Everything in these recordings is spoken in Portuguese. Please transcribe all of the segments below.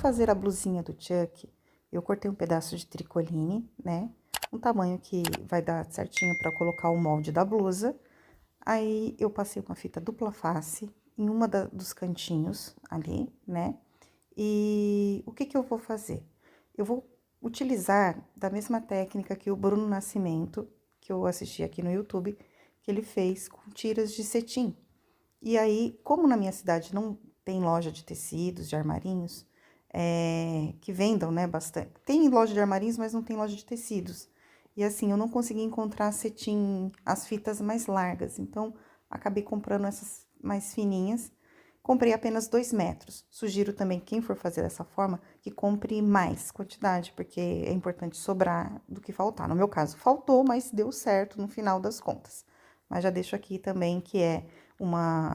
fazer a blusinha do Chuck, eu cortei um pedaço de tricoline, né? Um tamanho que vai dar certinho para colocar o molde da blusa. Aí, eu passei uma fita dupla face em uma dos cantinhos ali, né? E o que que eu vou fazer? Eu vou utilizar da mesma técnica que o Bruno Nascimento, que eu assisti aqui no YouTube, que ele fez com tiras de cetim. E aí, como na minha cidade não tem loja de tecidos, de armarinhos, que vendam, né, bastante. Tem loja de armarinhos, mas não tem loja de tecidos. E assim, eu não consegui encontrar cetim, as fitas mais largas, então acabei comprando essas mais fininhas. Comprei apenas 2 metros. Sugiro também, quem for fazer dessa forma, que compre mais quantidade, porque é importante sobrar do que faltar. No meu caso, faltou, mas deu certo no final das contas. Mas já deixo aqui também que é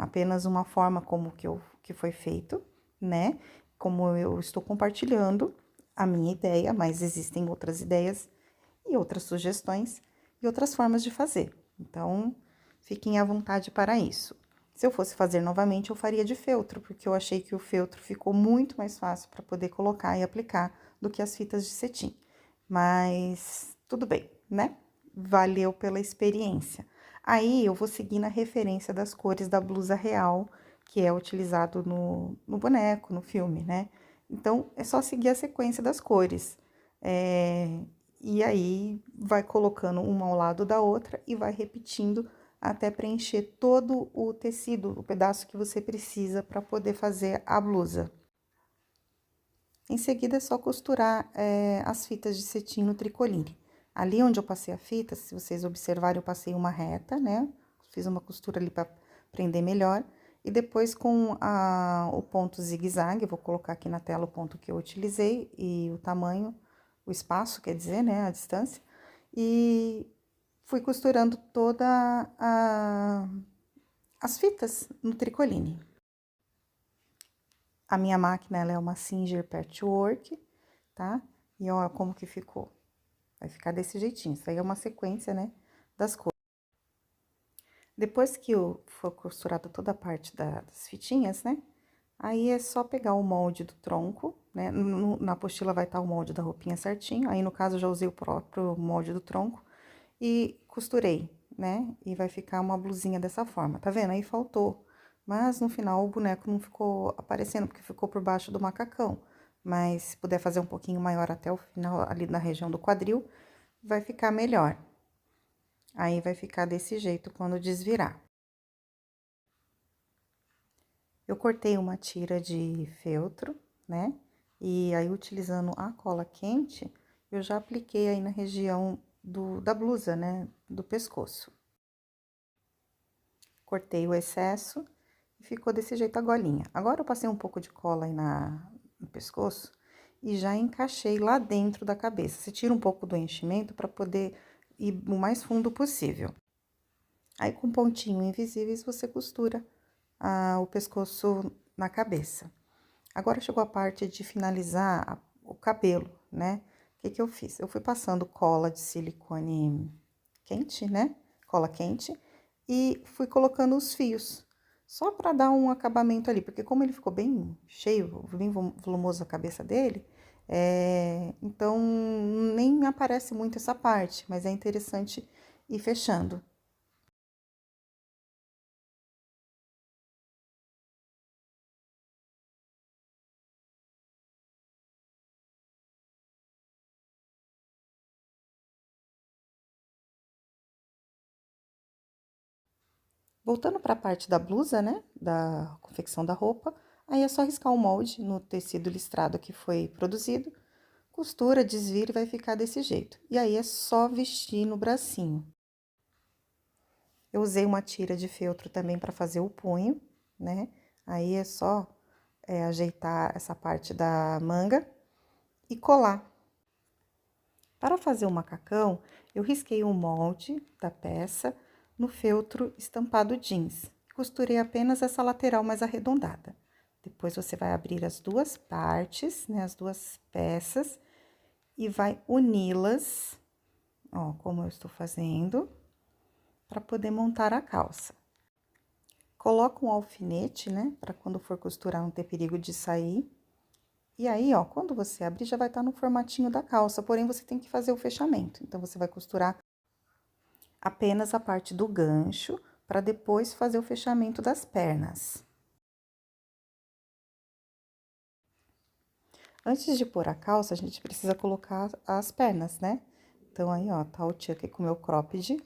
apenas uma forma como que foi feito, né? Como eu estou compartilhando a minha ideia, mas existem outras ideias e outras sugestões e outras formas de fazer. Então, fiquem à vontade para isso. Se eu fosse fazer novamente, eu faria de feltro, porque eu achei que o feltro ficou muito mais fácil para poder colocar e aplicar do que as fitas de cetim. Mas tudo bem, né? Valeu pela experiência. Aí, eu vou seguir na referência das cores da blusa real, que é utilizado no boneco, no filme, né? Então, é só seguir a sequência das cores. E aí, vai colocando uma ao lado da outra e vai repetindo até preencher todo o tecido, o pedaço que você precisa para poder fazer a blusa. Em seguida, é só costurar as fitas de cetim no tricoline. Ali onde eu passei a fita, se vocês observarem, eu passei uma reta, né? Fiz uma costura ali para prender melhor. E depois, com o ponto zigue-zague, eu vou colocar aqui na tela o ponto que eu utilizei e o tamanho, o espaço, quer dizer, né? A distância. E fui costurando as fitas no tricoline. A minha máquina, ela é uma Singer Patchwork, tá? E olha como que ficou. Vai ficar desse jeitinho. Isso aí é uma sequência, né, das cores. Depois que for costurada toda a parte das fitinhas, né, aí é só pegar o molde do tronco, né, na apostila vai estar o molde da roupinha certinho, aí no caso eu já usei o próprio molde do tronco e costurei, né, e vai ficar uma blusinha dessa forma, tá vendo? Aí faltou, mas no final o boneco não ficou aparecendo, porque ficou por baixo do macacão, mas se puder fazer um pouquinho maior até o final, ali na região do quadril, vai ficar melhor. Aí, vai ficar desse jeito quando desvirar. Eu cortei uma tira de feltro, né? E aí, utilizando a cola quente, eu já apliquei aí na região da blusa, né? Do pescoço. Cortei o excesso e ficou desse jeito a golinha. Agora, eu passei um pouco de cola aí no pescoço e já encaixei lá dentro da cabeça. Você tira um pouco do enchimento para poder ir o mais fundo possível. Aí, com pontinhos invisíveis, você costura o pescoço na cabeça. Agora, chegou a parte de finalizar o cabelo, né? O que que eu fiz? Eu fui passando cola de silicone quente, né? Cola quente. E fui colocando os fios. Só para dar um acabamento ali, porque como ele ficou bem cheio, bem volumoso a cabeça dele, então nem aparece muito essa parte, mas é interessante ir fechando. Voltando para a parte da blusa, né, da confecção da roupa, aí é só riscar o molde no tecido listrado que foi produzido, costura, desvira e vai ficar desse jeito. E aí, é só vestir no bracinho. Eu usei uma tira de feltro também para fazer o punho, né, aí é só ajeitar essa parte da manga e colar. Para fazer o macacão, eu risquei o molde da peça no feltro estampado jeans. Costurei apenas essa lateral mais arredondada. Depois, você vai abrir as duas partes, né, as duas peças, e vai uni-las, ó, como eu estou fazendo, para poder montar a calça. Coloca um alfinete, né, para quando for costurar não ter perigo de sair. E aí, ó, quando você abrir, já vai estar no formatinho da calça, porém você tem que fazer o fechamento. Então, você vai costurar apenas a parte do gancho, para depois fazer o fechamento das pernas. Antes de pôr a calça, a gente precisa colocar as pernas, né? Então, aí, ó, tá o Chuck com o meu cropped.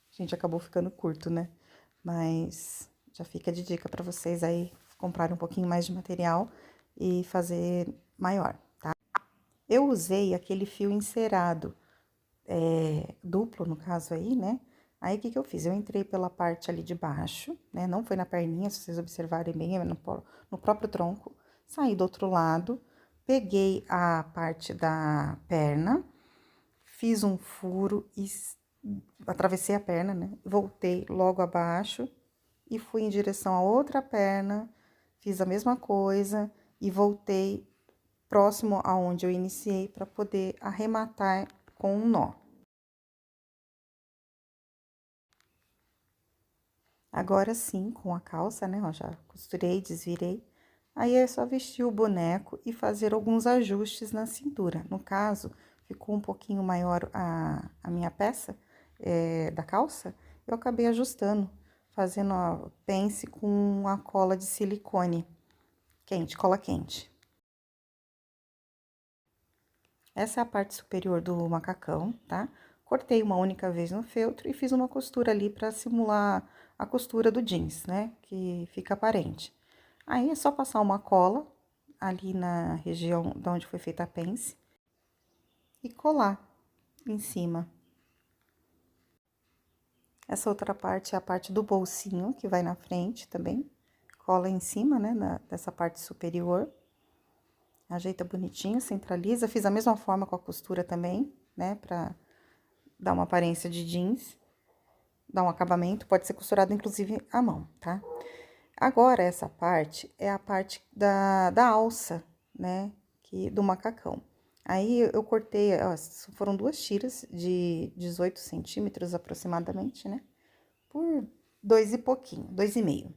Gente, acabou ficando curto, né? Mas já fica de dica para vocês aí comprarem um pouquinho mais de material e fazer maior, tá? Eu usei aquele fio encerado, duplo no caso aí, né? Aí, o que que eu fiz? Eu entrei pela parte ali de baixo, né? Não foi na perninha, se vocês observarem bem, é no próprio tronco. Saí do outro lado, peguei a parte da perna, fiz um furo e atravessei a perna, né? Voltei logo abaixo e fui em direção à outra perna, fiz a mesma coisa e voltei próximo aonde eu iniciei para poder arrematar com um nó. Agora sim, com a calça, né, ó, já costurei, desvirei. Aí é só vestir o boneco e fazer alguns ajustes na cintura. No caso, ficou um pouquinho maior a minha peça da calça, eu acabei ajustando, fazendo a pence com a cola de silicone quente, cola quente. Essa é a parte superior do macacão, tá? Cortei uma única vez no feltro e fiz uma costura ali para simular a costura do jeans, né? Que fica aparente. Aí é só passar uma cola ali na região de onde foi feita a pence e colar em cima. Essa outra parte é a parte do bolsinho que vai na frente também. Cola em cima, né, dessa parte superior. Ajeita bonitinho, centraliza. Fiz a mesma forma com a costura também, né, pra dar uma aparência de jeans. Dar um acabamento, pode ser costurado inclusive à mão, tá? Agora, essa parte é a parte da alça, né, do macacão. Aí, eu cortei, ó, foram 2 tiras de 18 centímetros aproximadamente, né, por 2 e pouquinho, 2,5.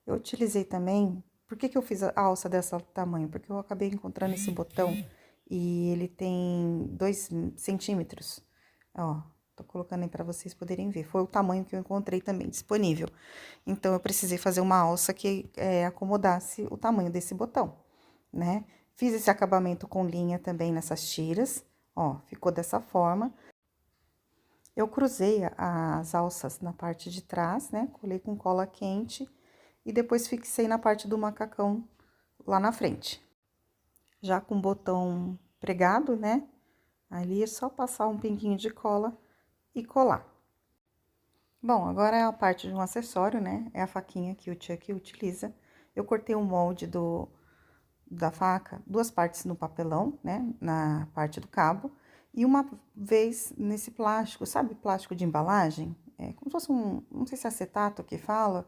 Eu utilizei também, por que que eu fiz a alça dessa tamanho? Porque eu acabei encontrando esse botão e ele tem 2 centímetros, ó. Tô colocando aí pra vocês poderem ver. Foi o tamanho que eu encontrei também disponível. Então, eu precisei fazer uma alça que acomodasse o tamanho desse botão, né? Fiz esse acabamento com linha também nessas tiras, ó, ficou dessa forma. Eu cruzei as alças na parte de trás, né? Colei com cola quente e depois fixei na parte do macacão lá na frente. Já com o botão pregado, né? Ali é só passar um pinguinho de cola e colar. Bom, agora é a parte de um acessório, né? É a faquinha que o Chuck utiliza. Eu cortei o molde da faca, 2 partes no papelão, né? Na parte do cabo. E uma vez nesse plástico, sabe plástico de embalagem? É como se fosse não sei se é acetato que fala.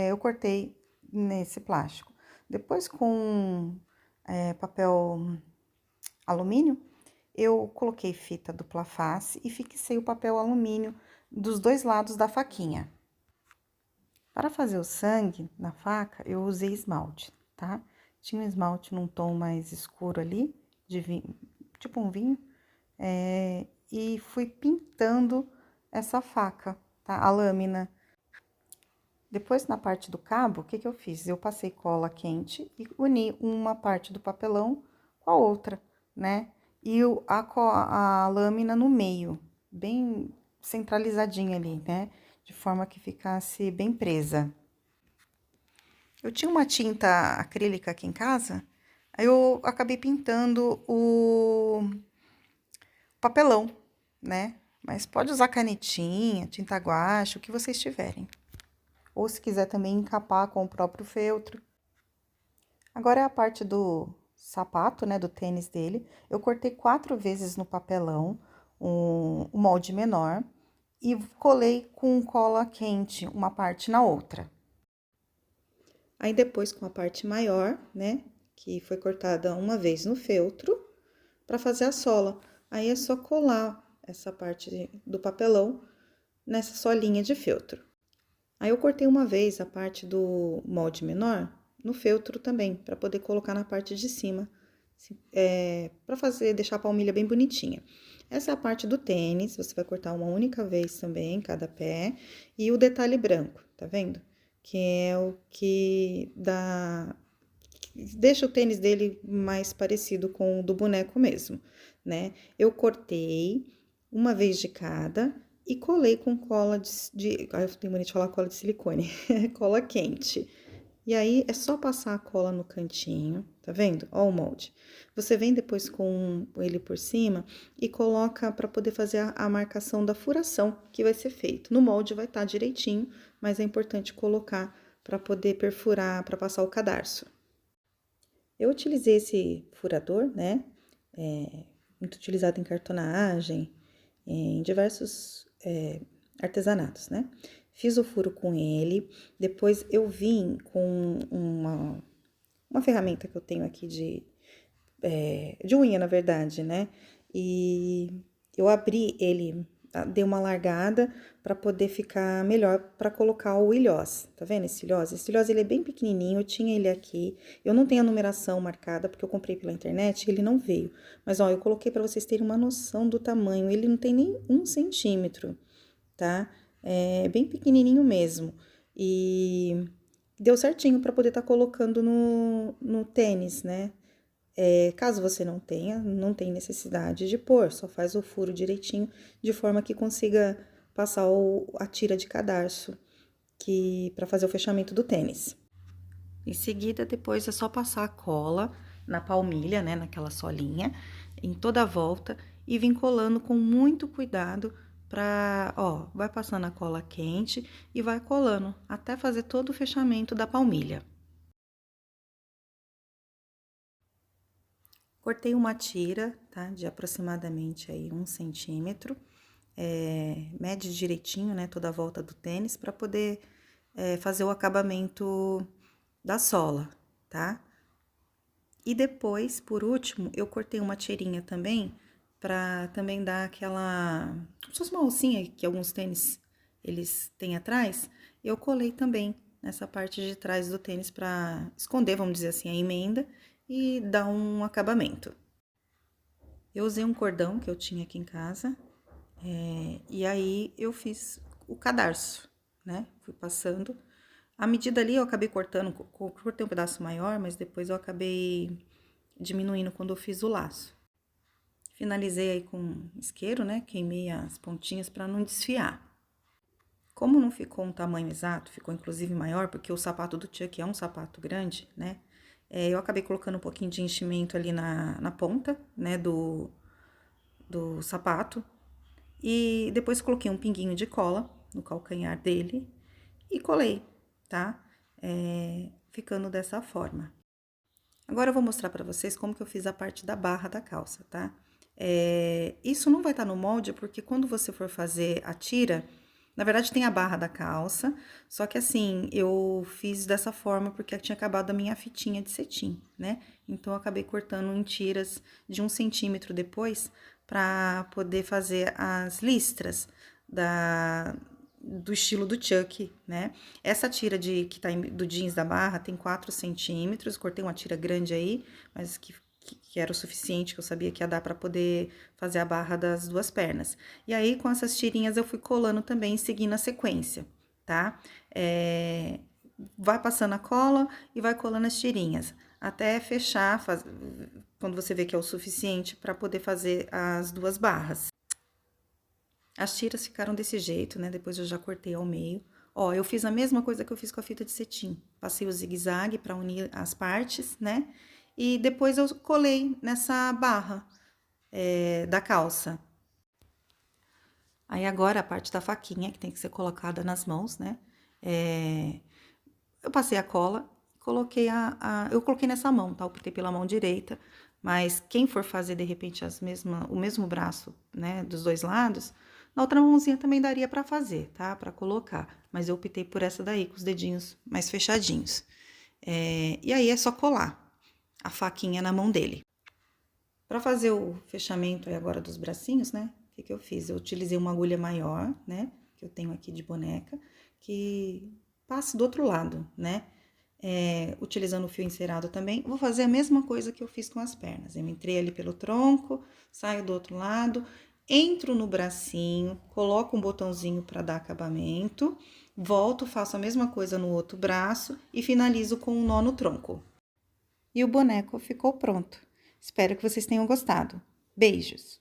Eu cortei nesse plástico. Depois com papel alumínio, eu coloquei fita dupla face e fixei o papel alumínio dos 2 lados da faquinha. Para fazer o sangue na faca, eu usei esmalte, tá? Tinha um esmalte num tom mais escuro ali, de vinho, tipo um vinho, e fui pintando essa faca, tá? A lâmina. Depois, na parte do cabo, o que que eu fiz? Eu passei cola quente e uni uma parte do papelão com a outra, né? E a lâmina no meio, bem centralizadinha ali, né? De forma que ficasse bem presa. Eu tinha uma tinta acrílica aqui em casa, aí eu acabei pintando o papelão, né? Mas pode usar canetinha, tinta guache, o que vocês tiverem. Ou se quiser também encapar com o próprio feltro. Agora é a parte do sapato, né, do tênis dele. Eu cortei 4 vezes no papelão, um molde menor, e colei com cola quente, uma parte na outra. Aí depois com a parte maior, né, que foi cortada uma vez no feltro, para fazer a sola. Aí é só colar essa parte do papelão nessa solinha de feltro. Aí eu cortei uma vez a parte do molde menor, no feltro também, para poder colocar na parte de cima, para deixar a palmilha bem bonitinha. Essa é a parte do tênis, você vai cortar uma única vez também, cada pé, e o detalhe branco, tá vendo? Que é o que deixa o tênis dele mais parecido com o do boneco mesmo, né? Eu cortei uma vez de cada e colei com cola eu tenho mania de falar cola de silicone, cola quente. E aí, é só passar a cola no cantinho, tá vendo? Ó o molde. Você vem depois com ele por cima e coloca para poder fazer a marcação da furação que vai ser feito. No molde vai estar direitinho, mas é importante colocar para poder perfurar, para passar o cadarço. Eu utilizei esse furador, né? Muito utilizado em cartonagem, em diversos artesanatos, né? Fiz o furo com ele, depois eu vim com uma ferramenta que eu tenho aqui de unha, na verdade, né? E eu abri ele, dei uma largada para poder ficar melhor para colocar o ilhós, tá vendo esse ilhós? Esse ilhós, ele é bem pequenininho, eu tinha ele aqui, eu não tenho a numeração marcada porque eu comprei pela internet, ele não veio. Mas, ó, eu coloquei para vocês terem uma noção do tamanho, ele não tem nem 1 centímetro, tá? É bem pequenininho mesmo. E deu certinho para poder estar colocando no tênis, né? Caso você não tem necessidade de pôr, só faz o furo direitinho, de forma que consiga passar a tira de cadarço para fazer o fechamento do tênis. Em seguida, depois é só passar a cola na palmilha, né, naquela solinha, em toda a volta e vir colando com muito cuidado vai passando a cola quente e vai colando até fazer todo o fechamento da palmilha. Cortei uma tira, tá? De aproximadamente aí 1 centímetro. Mede direitinho, né? Toda a volta do tênis para poder fazer o acabamento da sola, tá? E depois, por último, eu cortei uma tirinha também para também dar aquela, como se fosse uma alcinha que alguns tênis eles têm atrás. Eu colei também nessa parte de trás do tênis para esconder, vamos dizer assim, a emenda e dar um acabamento. Eu usei um cordão que eu tinha aqui em casa, e aí eu fiz o cadarço, né? Fui passando. A medida ali eu acabei cortando, cortei um pedaço maior, mas depois eu acabei diminuindo quando eu fiz o laço. Finalizei aí com isqueiro, né? Queimei as pontinhas para não desfiar. Como não ficou um tamanho exato, ficou inclusive maior, porque o sapato do Chuck é um sapato grande, né? Eu acabei colocando um pouquinho de enchimento ali na ponta, né, do sapato. E depois coloquei um pinguinho de cola no calcanhar dele e colei, tá? Ficando dessa forma. Agora eu vou mostrar pra vocês como que eu fiz a parte da barra da calça, tá? Isso não vai estar no molde, porque quando você for fazer a tira, na verdade tem a barra da calça, só que assim, eu fiz dessa forma porque tinha acabado a minha fitinha de cetim, né? Então, eu acabei cortando em tiras de 1 centímetro depois, pra poder fazer as listras do estilo do Chuck, né? Essa tira que tá do jeans da barra tem 4 centímetros, cortei uma tira grande aí, mas que era o suficiente, que eu sabia que ia dar para poder fazer a barra das 2 pernas. E aí, com essas tirinhas, eu fui colando também, seguindo a sequência, tá? Vai passando a cola e vai colando as tirinhas, até fechar, quando você vê que é o suficiente para poder fazer as 2 barras. As tiras ficaram desse jeito, né? Depois eu já cortei ao meio. Ó, eu fiz a mesma coisa que eu fiz com a fita de cetim. Passei o zigue-zague para unir as partes, né? E depois eu colei nessa barra da calça. Aí agora a parte da faquinha, que tem que ser colocada nas mãos, né? Eu passei a cola, coloquei eu coloquei nessa mão, tá? Eu optei pela mão direita, mas quem for fazer, de repente, o mesmo braço, né? Dos 2 lados, na outra mãozinha também daria pra fazer, tá? Pra colocar, mas eu optei por essa daí, com os dedinhos mais fechadinhos. E aí, é só colar a faquinha na mão dele. Pra fazer o fechamento aí agora dos bracinhos, né? O que eu fiz? Eu utilizei uma agulha maior, né? Que eu tenho aqui de boneca, que passa do outro lado, né? utilizando o fio encerado também, vou fazer a mesma coisa que eu fiz com as pernas. Eu entrei ali pelo tronco, saio do outro lado, entro no bracinho, coloco um botãozinho para dar acabamento, volto, faço a mesma coisa no outro braço e finalizo com um nó no tronco. E o boneco ficou pronto. Espero que vocês tenham gostado. Beijos!